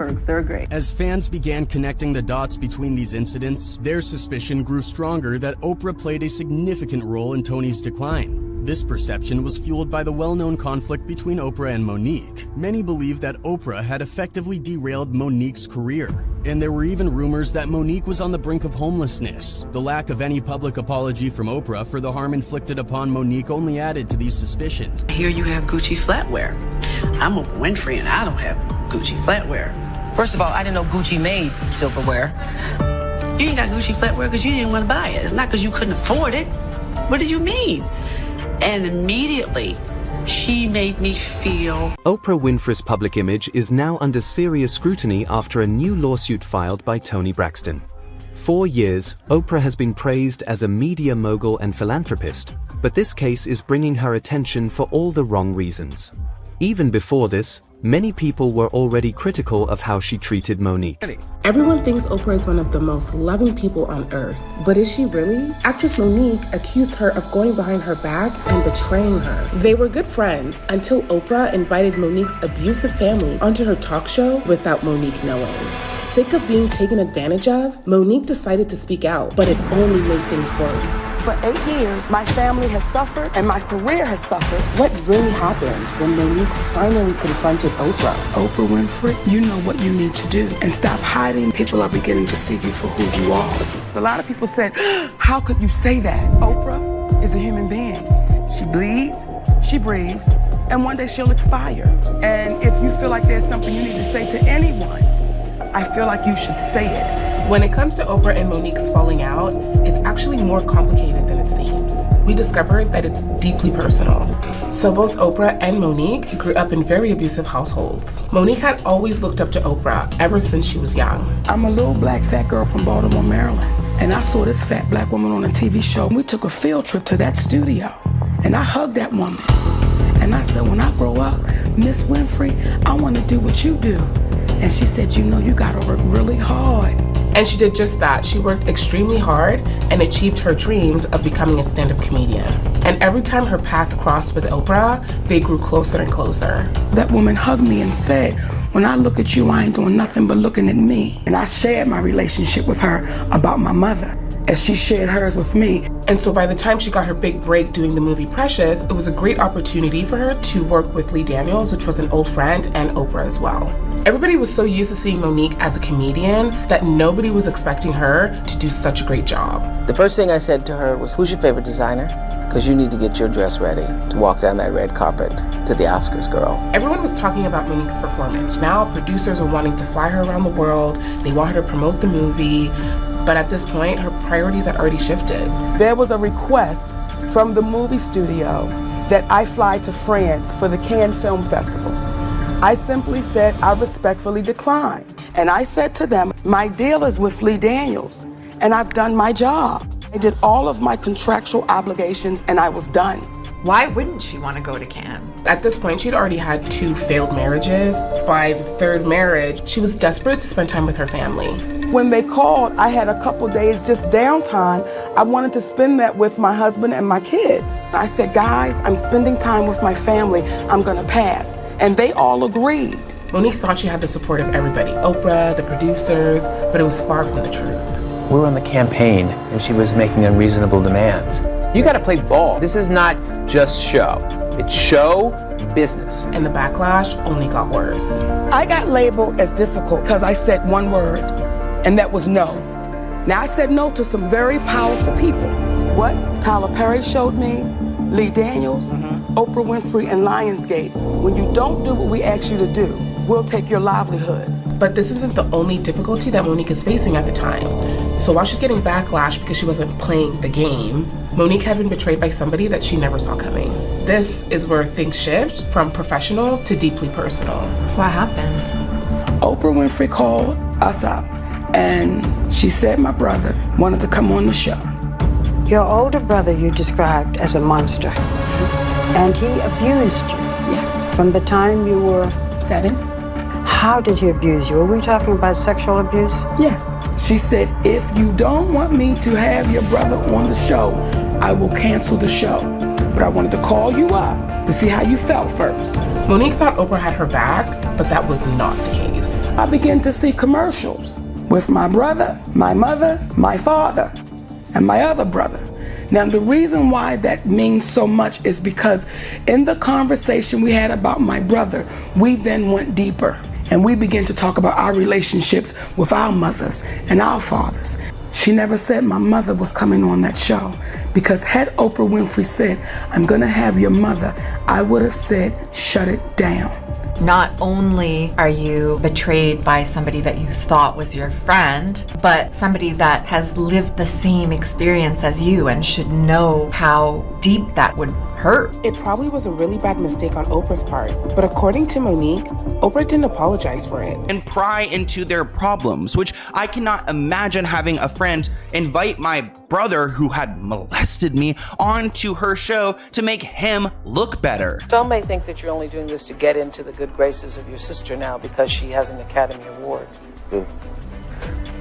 Perks, they're great. As fans began connecting the dots between these incidents, their suspicion grew stronger that Oprah played a significant role in Toni's decline. This perception was fueled by the well-known conflict between Oprah and Monique. Many believe that Oprah had effectively derailed Monique's career, and there were even rumors that Monique was on the brink of homelessness. The lack of any public apology from Oprah for the harm inflicted upon Monique only added to these suspicions. Here you have Gucci flatware. I'm Oprah Winfrey and I don't have Gucci flatware. First of all, I didn't know Gucci made silverware. You ain't got Gucci flatware because you didn't want to buy it. It's not because you couldn't afford it. What do you mean? And immediately, she made me feel... Oprah Winfrey's public image is now under serious scrutiny after a new lawsuit filed by Toni Braxton. 4 years, Oprah has been praised as a media mogul and philanthropist, but this case is bringing her attention for all the wrong reasons. Even before this, many people were already critical of how she treated Monique. Everyone thinks Oprah is one of the most loving people on earth, but is she really? Actress Monique accused her of going behind her back and betraying her. They were good friends until Oprah invited Monique's abusive family onto her talk show without Monique knowing. Sick of being taken advantage of, Monique decided to speak out, but it only made things worse. For 8 years, my family has suffered and my career has suffered. What really happened when Monique finally confronted Oprah? Oprah Winfrey, you know what you need to do and stop hiding. People are beginning to see you for who you are. A lot of people said, how could you say that? Oprah is a human being. She bleeds, she breathes, and one day she'll expire. And if you feel like there's something you need to say to anyone, I feel like you should say it. When it comes to Oprah and Monique's falling out, it's actually more complicated than it seems. We discovered that it's deeply personal. So both Oprah and Monique grew up in very abusive households. Monique had always looked up to Oprah ever since she was young. I'm a little black fat girl from Baltimore, Maryland, and I saw this fat black woman on a TV show. We took a field trip to that studio, and I hugged that woman. And I said, when I grow up, Miss Winfrey, I want to do what you do. And she said, you know, you gotta work really hard. And she did just that. She worked extremely hard and achieved her dreams of becoming a stand-up comedian. And every time her path crossed with Oprah, they grew closer and closer. That woman hugged me and said, when I look at you, I ain't doing nothing but looking at me. And I shared my relationship with her about my mother, as she shared hers with me. And so by the time she got her big break doing the movie Precious, it was a great opportunity for her to work with Lee Daniels, which was an old friend, and Oprah as well. Everybody was so used to seeing Monique as a comedian that nobody was expecting her to do such a great job. The first thing I said to her was, who's your favorite designer? Because you need to get your dress ready to walk down that red carpet to the Oscars, girl. Everyone was talking about Monique's performance. Now producers are wanting to fly her around the world. They want her to promote the movie. But at this point, her priorities had already shifted. There was a request from the movie studio that I fly to France for the Cannes Film Festival. I simply said I respectfully declined. And I said to them, my deal is with Lee Daniels, and I've done my job. I did all of my contractual obligations, and I was done. Why wouldn't she want to go to Cannes? At this point, she'd already had 2 failed marriages. By the 3rd marriage, she was desperate to spend time with her family. When they called, I had a couple days just downtime. I wanted to spend that with my husband and my kids. I said, guys, I'm spending time with my family. I'm gonna pass. And they all agreed. Monique thought she had the support of everybody, Oprah, the producers, but it was far from the truth. We were on the campaign, and she was making unreasonable demands. You gotta play ball. This is not just show. It's show business. And the backlash only got worse. I got labeled as difficult because I said one word, and that was no. Now I said no to some very powerful people. What Tyler Perry showed me, Lee Daniels, Oprah Winfrey, and Lionsgate. When you don't do what we ask you to do, we'll take your livelihood. But this isn't the only difficulty that Monique is facing at the time. So while she's getting backlash because she wasn't playing the game, Monique had been betrayed by somebody that she never saw coming. This is where things shift from professional to deeply personal. What happened? Oprah Winfrey called us up, and she said my brother wanted to come on the show. Your older brother you described as a monster, and he abused you. Yes. From the time you were 7. How did he abuse you? Are we talking about sexual abuse? Yes. She said, if you don't want me to have your brother on the show, I will cancel the show. But I wanted to call you up to see how you felt first. Monique thought Oprah had her back, but that was not the case. I began to see commercials with my brother, my mother, my father, and my other brother. Now, the reason why that means so much is because in the conversation we had about my brother, we then went deeper and we began to talk about our relationships with our mothers and our fathers. She never said my mother was coming on that show, because had Oprah Winfrey said, I'm gonna have your mother, I would have said, shut it down. Not only are you betrayed by somebody that you thought was your friend, but somebody that has lived the same experience as you and should know how deep that would hurt. It probably was a really bad mistake on Oprah's part, but according to Monique, Oprah didn't apologize for it. And pry into their problems, which I cannot imagine having a friend invite my brother who had molested me onto her show to make him look better. Some may think that you're only doing this to get into the good graces of your sister now because she has an Academy Award.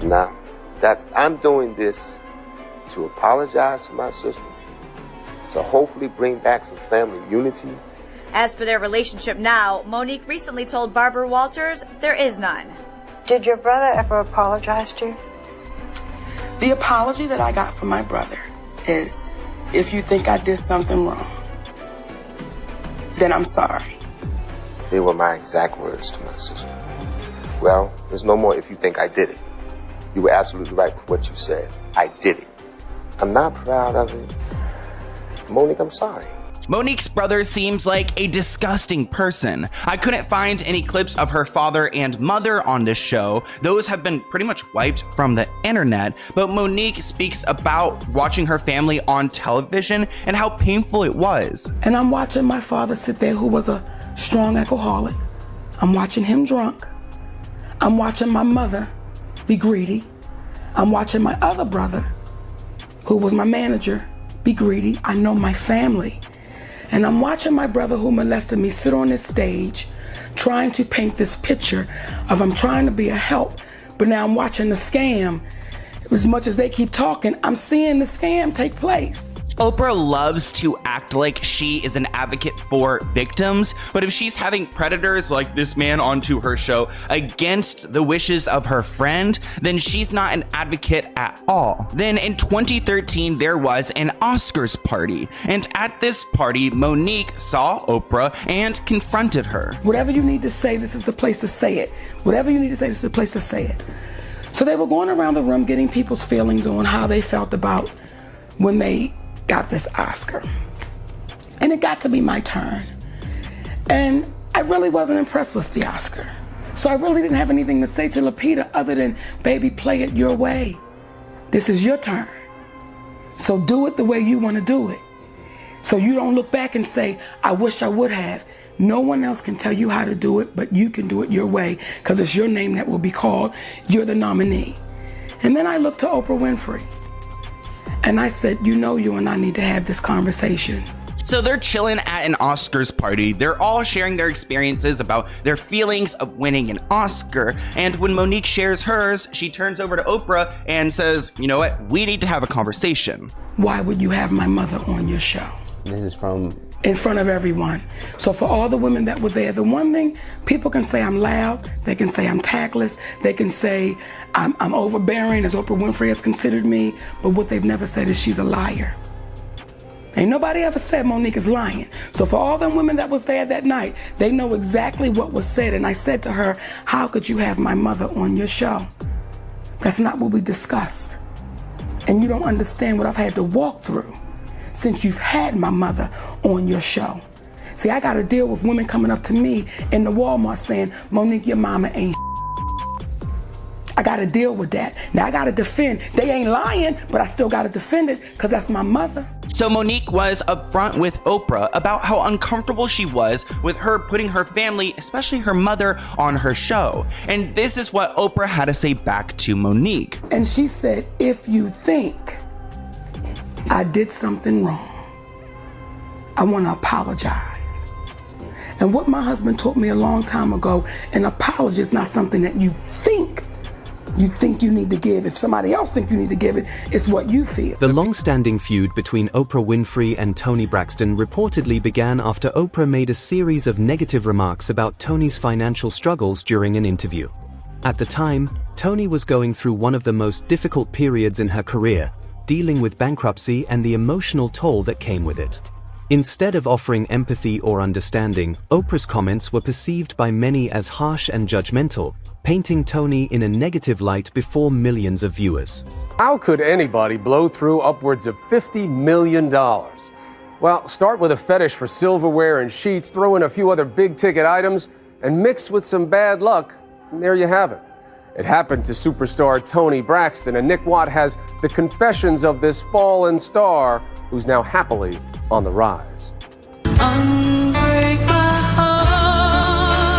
Nah, I'm doing this to apologize to my sister, to hopefully bring back some family unity. As for their relationship now, Monique recently told Barbara Walters there is none. Did your brother ever apologize to you? The apology that I got from my brother is, if you think I did something wrong, then I'm sorry. They were my exact words to my sister. Well, there's no more if you think I did it. You were absolutely right with what you said. I did it. I'm not proud of it. Monique, I'm sorry. Monique's brother seems like a disgusting person. I couldn't find any clips of her father and mother on this show. Those have been pretty much wiped from the internet, but Monique speaks about watching her family on television and how painful it was. And I'm watching my father sit there, who was a strong alcoholic. I'm watching him drunk. I'm watching my mother be greedy. I'm watching my other brother, who was my manager, be greedy. I know my family. And I'm watching my brother who molested me sit on this stage trying to paint this picture of I'm trying to be a help, but now I'm watching the scam. As much as they keep talking, I'm seeing the scam take place. Oprah loves to act like she is an advocate for victims, but if she's having predators like this man onto her show against the wishes of her friend, then she's not an advocate at all. Then in 2013, there was an Oscars party, and at this party, Monique saw Oprah and confronted her. Whatever you need to say, this is the place to say it. Whatever you need to say, this is the place to say it. So they were going around the room getting people's feelings on how they felt about when they got this Oscar. And it got to be my turn. And I really wasn't impressed with the Oscar. So I really didn't have anything to say to Lupita other than, baby, play it your way. This is your turn. So do it the way you want to do it. So you don't look back and say, I wish I would have. No one else can tell you how to do it, but you can do it your way, because it's your name that will be called. You're the nominee. And then I looked to Oprah Winfrey. And I said, you know, you and I need to have this conversation. So they're chilling at an Oscars party. They're all sharing their experiences about their feelings of winning an Oscar. And when Monique shares hers, she turns over to Oprah and says, you know what? We need to have a conversation. Why would you have my mother on your show? This is from... In front of everyone. So for all the women that were there, the one thing, people can say I'm loud, they can say I'm tactless, they can say I'm overbearing, as Oprah Winfrey has considered me, but what they've never said is she's a liar. Ain't nobody ever said Monique is lying. So for all them women that was there that night, they know exactly what was said. And I said to her, how could you have my mother on your show? That's not what we discussed. And you don't understand what I've had to walk through since you've had my mother on your show. See, I gotta deal with women coming up to me in the Walmart saying, Monique, your mama ain't. I gotta deal with that. Now I gotta defend. They ain't lying, but I still gotta defend it because that's my mother. So Monique was upfront with Oprah about how uncomfortable she was with her putting her family, especially her mother, on her show. And this is what Oprah had to say back to Monique. And she said, if you think I did something wrong, I want to apologize. And what my husband taught me a long time ago, an apology is not something that you think you need to give. If somebody else thinks you need to give it, it's what you feel. The long-standing feud between Oprah Winfrey and Toni Braxton reportedly began after Oprah made a series of negative remarks about Toni's financial struggles during an interview. At the time, Toni was going through one of the most difficult periods in her career, dealing with bankruptcy and the emotional toll that came with it. Instead of offering empathy or understanding, Oprah's comments were perceived by many as harsh and judgmental, painting Toni in a negative light before millions of viewers. How could anybody blow through upwards of $50 million? Well, start with a fetish for silverware and sheets, throw in a few other big-ticket items, and mix with some bad luck, and there you have it. It happened to superstar Toni Braxton, and Nick Watt has the confessions of this fallen star who's now happily on the rise. Unbreak my heart,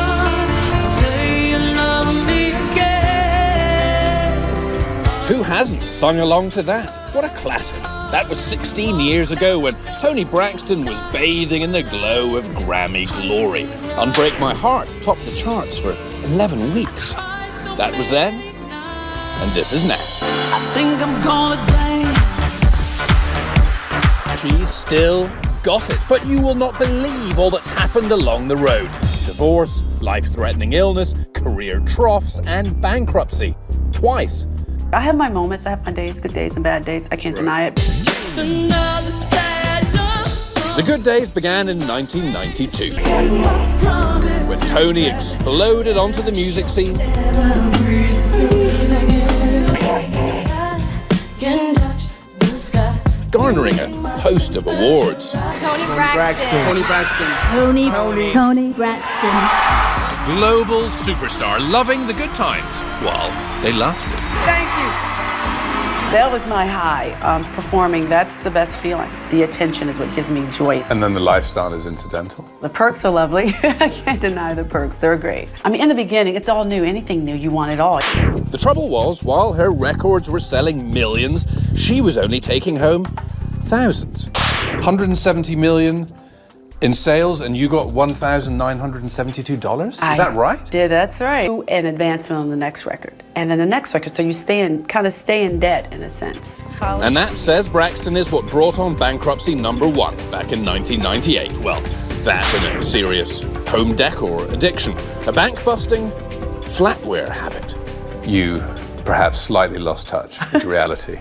say you love me again. Who hasn't sung along to that? What a classic. That was 16 years ago when Toni Braxton was bathing in the glow of Grammy glory. Unbreak My Heart topped the charts for 11 weeks. That was then, and this is now. I think I'm gonna dance. She's still got it, but you will not believe all that's happened along the road. Divorce, life-threatening illness, career troughs, and bankruptcy. Twice. I have my moments, I have my days, good days and bad days. I can't deny it. The good days began in 1992, when Toni exploded onto the music scene, garnering a host of awards. Toni Braxton. Toni Braxton. Toni Braxton. Global superstar, loving the good times while they lasted. Thank you. That was my high. Performing, that's the best feeling. The attention is what gives me joy. And then the lifestyle is incidental. The perks are lovely. I can't deny the perks. They're great. I mean, in the beginning, it's all new. Anything new, you want it all. The trouble was, while her records were selling millions, she was only taking home thousands. 170 million in sales, and you got $1,972? Is that right? Yeah, that's right. An advancement on the next record. And then the next record, so you kind of stay in debt in a sense. And that, says Braxton, is what brought on bankruptcy #1 back in 1998. Well, that and a serious home decor addiction, a bank-busting flatware habit. You perhaps slightly lost touch with reality.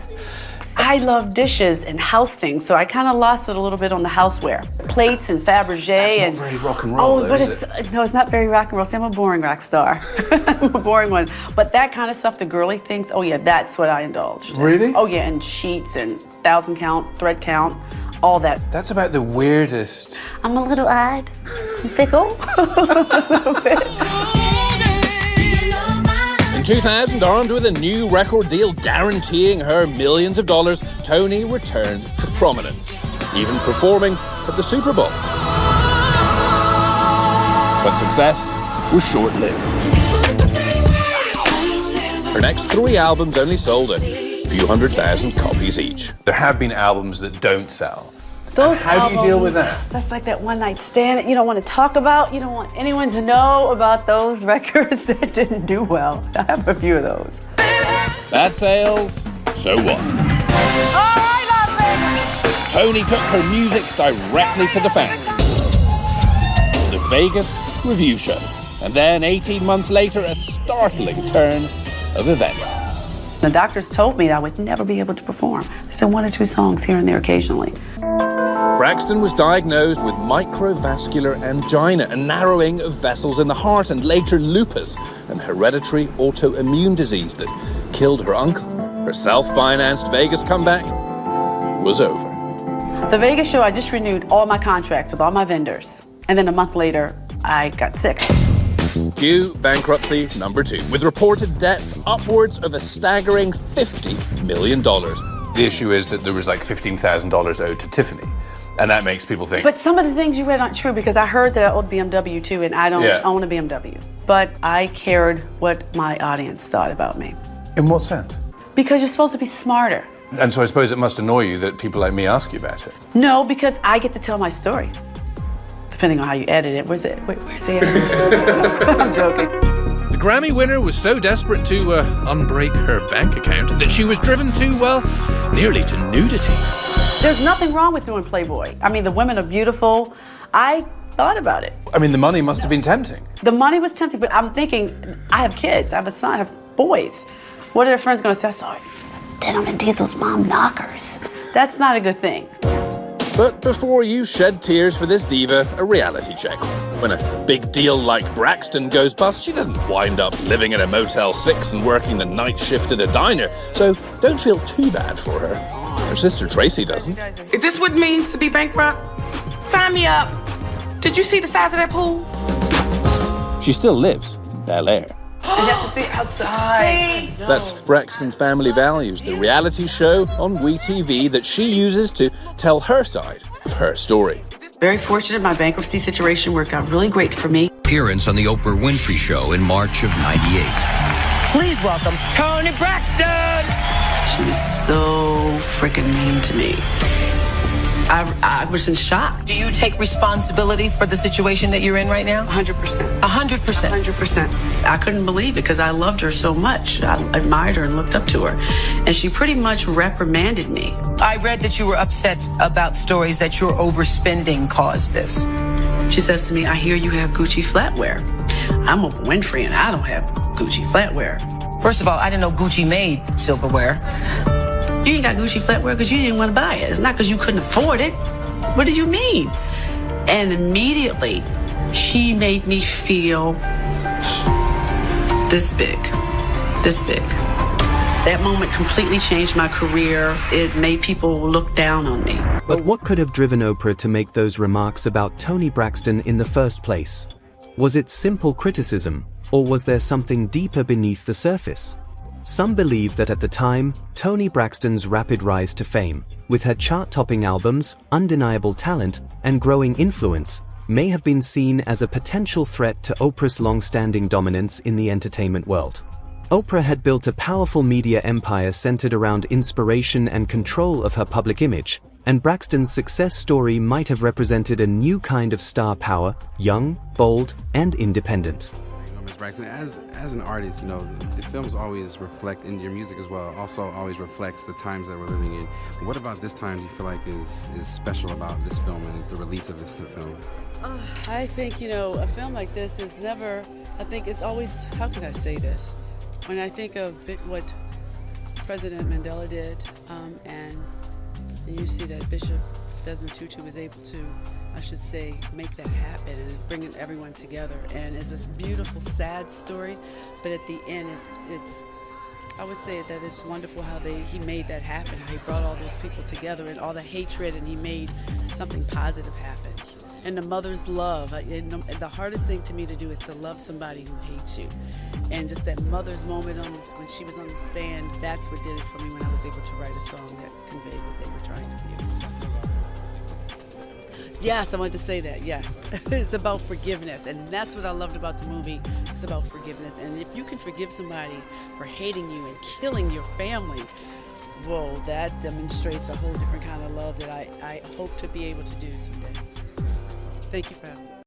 I love dishes and house things, so I kind of lost it a little bit on the houseware. Plates and Fabergé. That's and not very rock and roll, though, is it? No, it's not very rock and roll. See, I'm a boring rock star. I'm a boring one. But that kind of stuff, the girly things, oh yeah, that's what I indulged in. Really? Oh yeah, and sheets and 1,000 count, thread count, all that. That's about the weirdest. I'm a little odd, fickle. In 2000, armed with a new record deal guaranteeing her millions of dollars, Toni returned to prominence, even performing at the Super Bowl. But success was short-lived. Her next 3 albums only sold a few 100,000 copies each. There have been albums that don't sell. Those How do you deal with that? That's like that one night stand you don't want to talk about. You don't want anyone to know about those records that didn't do well. I have a few of those. Bad sales, so what? All right, Las Vegas. Toni took her music directly to the fans. The Vegas Review Show. And then 18 months later, a startling turn of events. The doctors told me that I would never be able to perform. They said 1 or 2 songs here and there occasionally. Braxton was diagnosed with microvascular angina, a narrowing of vessels in the heart, and later lupus, an hereditary autoimmune disease that killed her uncle. Her self-financed Vegas comeback was over. The Vegas show, I just renewed all my contracts with all my vendors. And then a month later, I got sick. Cue bankruptcy #2, with reported debts upwards of a staggering $50 million. The issue is that there was like $15,000 owed to Tiffany. And that makes people think. But some of the things you read aren't true, because I heard that I owed BMW too, and I don't own a BMW. But I cared what my audience thought about me. In what sense? Because you're supposed to be smarter. And so I suppose it must annoy you that people like me ask you about it. No, because I get to tell my story. Depending on how you edit it. Where's the editor? I'm joking. The Grammy winner was so desperate to unbreak her bank account that she was driven to, well, nearly to nudity. There's nothing wrong with doing Playboy. I mean, the women are beautiful. I thought about it. I mean, the money must have been tempting. The money was tempting, but I'm thinking, I have kids, I have a son, I have boys. What are their friends gonna say? I saw Denim and Diesel's mom knockers. That's not a good thing. But before you shed tears for this diva, a reality check. When a big deal like Braxton goes bust, she doesn't wind up living in a Motel 6 and working the night shift at a diner. So don't feel too bad for her. Her sister Tracy doesn't. Is this what it means to be bankrupt? Sign me up. Did you see the size of that pool? She still lives in Bel Air. You have to see outside. See? That's Braxton Family Values, the reality show on WeTV that she uses to tell her side of her story. Very fortunate, my bankruptcy situation worked out really great for me. Appearance on the Oprah Winfrey Show in March of '98. Please welcome Toni Braxton! She was so freaking mean to me. I was in shock. Do you take responsibility for the situation that you're in right now? 100%. 100%? 100%. I couldn't believe it because I loved her so much. I admired her and looked up to her. And she pretty much reprimanded me. I read that you were upset about stories that your overspending caused this. She says to me, I hear you have Gucci flatware. I'm Oprah Winfrey and I don't have Gucci flatware. First of all, I didn't know Gucci made silverware. You ain't got Gucci flatware because you didn't want to buy it. It's not because you couldn't afford it. What do you mean? And immediately, she made me feel this big. This big. That moment completely changed my career. It made people look down on me. But what could have driven Oprah to make those remarks about Toni Braxton in the first place? Was it simple criticism, or was there something deeper beneath the surface? Some believe that at the time, Toni Braxton's rapid rise to fame, with her chart-topping albums, undeniable talent, and growing influence, may have been seen as a potential threat to Oprah's long-standing dominance in the entertainment world. Oprah had built a powerful media empire centered around inspiration and control of her public image, and Braxton's success story might have represented a new kind of star power, young, bold, and independent. Braxton, as an artist, you know, the films always reflect, in your music as well, also always reflects the times that we're living in. What about this time do you feel like is special about this film and the release of this film? I think, you know, a film like this is never, I think it's always, how can I say this? When I think of what President Mandela did, and you see that Bishop Desmond Tutu was able to, I should say, make that happen and bringing everyone together. And it's this beautiful, sad story, but at the end, it's I would say that it's wonderful how he made that happen, how he brought all those people together and all the hatred, and he made something positive happen. And the mother's love, the hardest thing to me to do is to love somebody who hates you. And just that mother's moment when she was on the stand, that's what did it for me when I was able to write a song that conveyed what they were trying to do. Yes, I wanted to say that, yes. It's about forgiveness, and that's what I loved about the movie. It's about forgiveness, and if you can forgive somebody for hating you and killing your family, whoa, that demonstrates a whole different kind of love that I hope to be able to do someday. Thank you for having me.